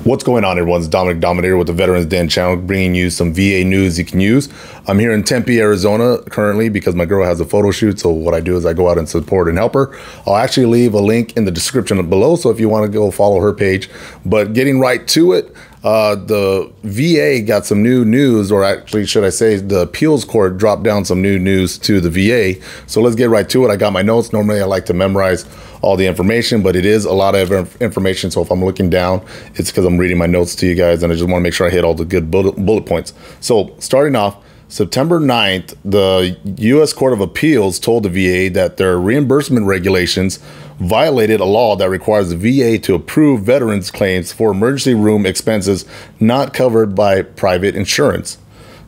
What's going on, everyone? It's Dominic Dominator with the Veterans Den channel, bringing you some VA news you can use. I'm here in Tempe, Arizona currently because my girl has a photo shoot. So what I do is I go out and support and help her. I'll actually leave a link in the description below, so if you want to go follow her page. But getting right to it, the VA got some new news, or actually should I say the appeals court dropped down some new news to the VA. So let's get right to it. I got my notes. Normally I like to memorize all the information, but it is a lot of information. So if I'm looking down, it's because I'm reading my notes to you guys, and I just want to make sure I hit all the good bullet points. So starting off, September 9th, the U.S. Court of Appeals told the VA that their reimbursement regulations violated a law that requires the VA to approve veterans' claims for emergency room expenses not covered by private insurance.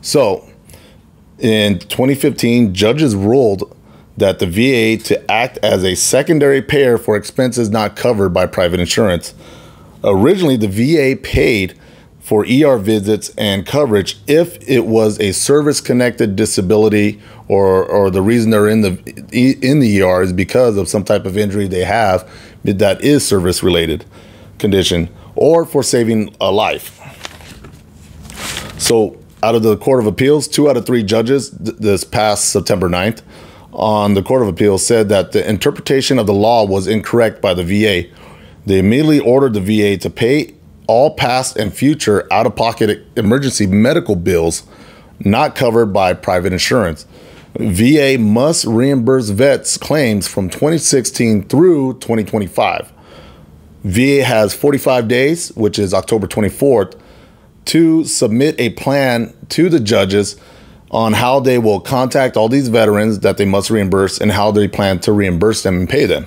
So in 2015, judges ruled that the VA to act as a secondary payer for expenses not covered by private insurance. Originally, the VA paid for ER visits and coverage if it was a service-connected disability, or the reason they're in the ER is because of some type of injury they have that is service-related condition, or for saving a life. So out of the Court of Appeals, 2 out of 3 judges this past September 9th on the Court of Appeals said that the interpretation of the law was incorrect by the VA. They immediately ordered the VA to pay all past and future out-of-pocket emergency medical bills not covered by private insurance. VA must reimburse vets' claims from 2016 through 2025. VA has 45 days, which is October 24th, to submit a plan to the judges on how they will contact all these veterans that they must reimburse and how they plan to reimburse them and pay them.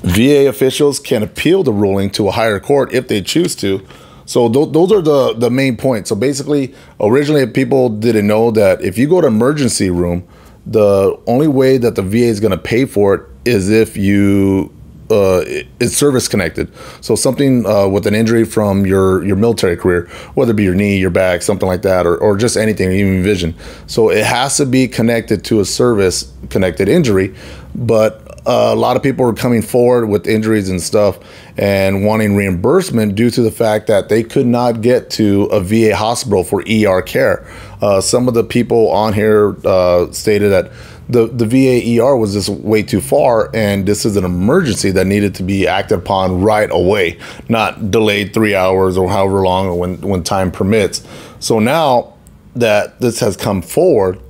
VA officials can appeal the ruling to a higher court if they choose to. So those are the main points. So basically, originally people didn't know that if you go to emergency room, the only way that the VA is going to pay for it is if you it's service connected. So something with an injury from your military career, whether it be your knee, your back, something like that, or just anything, even vision. So it has to be connected to a service connected injury. But a lot of people are coming forward with injuries and stuff and wanting reimbursement due to the fact that they could not get to a VA hospital for ER care. Some of the people on here stated that the VA ER was just way too far, and this is an emergency that needed to be acted upon right away, not delayed 3 hours or however long, or when time permits. So now that this has come forward,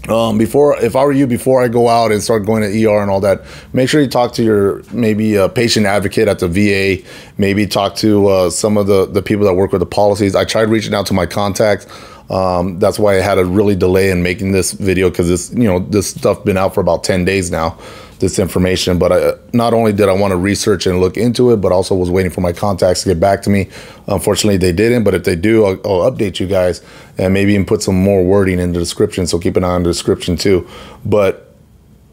if I were you, before I go out and start going to ER and all that, make sure you talk to your maybe a patient advocate at the VA, maybe talk to some of the people that work with the policies. I tried reaching out to my contacts. That's why I had a really delay in making this video, because this stuff been out for about 10 days now, this information. But not only did I want to research and look into it, but also was waiting for my contacts to get back to me. Unfortunately, they didn't, but if they do, I'll update you guys and maybe even put some more wording in the description. So keep an eye on the description too. But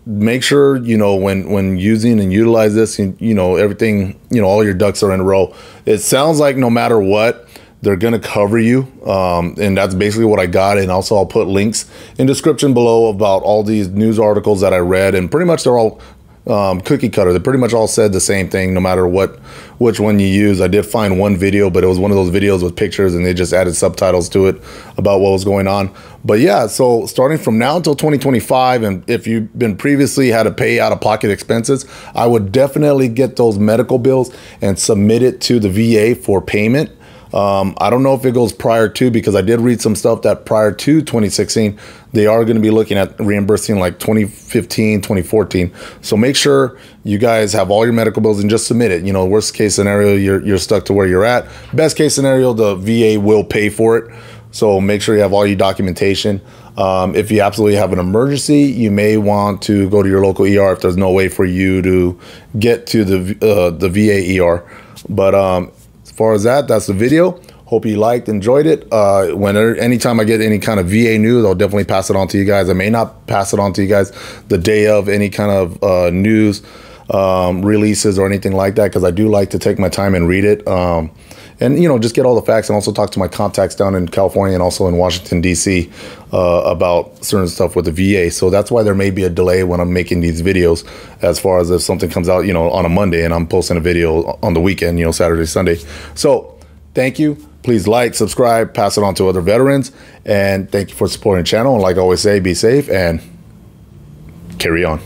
make sure, when using and utilize this, everything, all your ducks are in a row. It sounds like no matter what, they're going to cover you. And that's basically what I got. And also I'll put links in description below about all these news articles that I read. And pretty much they're all cookie cutter. They pretty much all said the same thing, no matter which one you use. I did find one video, but it was one of those videos with pictures and they just added subtitles to it about what was going on. But yeah, so starting from now until 2025, and if you've been previously had to pay out-of-pocket expenses, I would definitely get those medical bills and submit it to the VA for payment. I don't know if it goes prior to, because I did read some stuff that prior to 2016, they are going to be looking at reimbursing like 2015, 2014. So make sure you guys have all your medical bills and just submit it. Worst case scenario, you're stuck to where you're at. Best case scenario, the VA will pay for it. So make sure you have all your documentation. If you absolutely have an emergency, you may want to go to your local ER if there's no way for you to get to the VA ER. But as far as that's the video. Hope you liked, enjoyed it. Anytime I get any kind of VA news, I'll definitely pass it on to you guys. I may not pass it on to you guys the day of any kind of news releases or anything like that, because I do like to take my time and read it. And just get all the facts, and also talk to my contacts down in California and also in Washington, D.C. About certain stuff with the VA. So that's why there may be a delay when I'm making these videos, as far as if something comes out, on a Monday and I'm posting a video on the weekend, Saturday, Sunday. So thank you. Please like, subscribe, pass it on to other veterans. And thank you for supporting the channel. And like I always say, be safe and carry on.